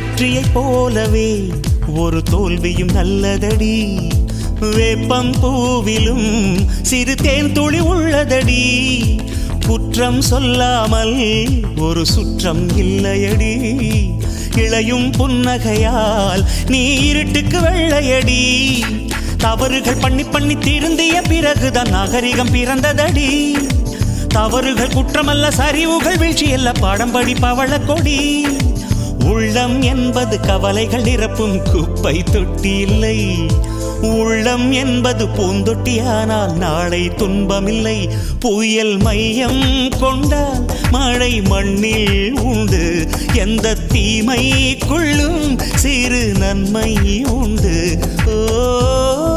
வெற்றியைப் போலவே ஒரு தோல்வியும் நல்லதடி. வேப்பம் பூவிலும் சிறு தேன் துளி உள்ளதடி. குற்றம் சொல்லாமல் ஒரு சுற்றம் இல்லையடி. இளையும் புன்னகையால் நீ இருட்டுக்கு வெள்ளையடி. தவறுகள் பண்ணி பண்ணி திருந்திய பிறகுதான் நாகரிகம் பிறந்ததடி. தவறுகள் குற்றமல்ல, சரிவுகள் வீழ்ச்சியல்ல, பாடம் படி பவள கொடி. உள்ளம் என்பது கவலைகள் நிரப்பும் குப்பை தொட்டி இல்லை. உள்ளம் என்பது பூந்தொட்டியானால் நாளை துன்பமில்லை. புயல் மையம் கொண்டால் மழை மண்ணில் உண்டு. எந்த தீமைக்குள்ளும் சிறு நன்மை உண்டு. ஓ